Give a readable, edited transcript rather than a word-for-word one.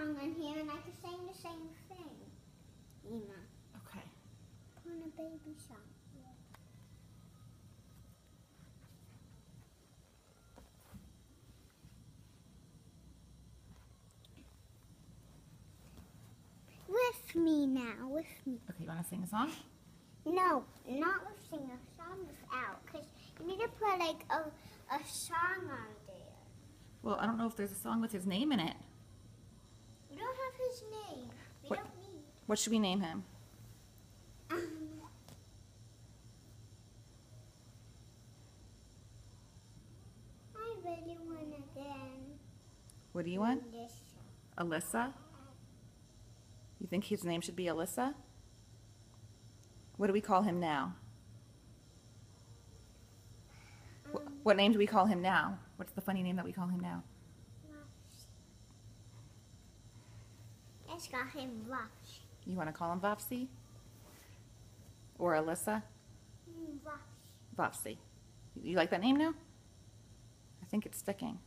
song in here and I can sing the same thing. Ema. Okay. Put on a baby song. With me now, with me. Okay, you want to sing a song? No, not with sing a song without, because you need to put like a song on there. Well, I don't know if there's a song with his name in it. We don't have his name. We What? don't need. What should we name him? I really want again. What do you want? This. Alyssa? You think his name should be Alyssa? What do we call him now? What name do we call him now? What's the funny name that we call him now? Let's call him Vox. You want to call him Vopsy? Or Alyssa? Vox. Vopsy. You like that name now? I think it's sticking.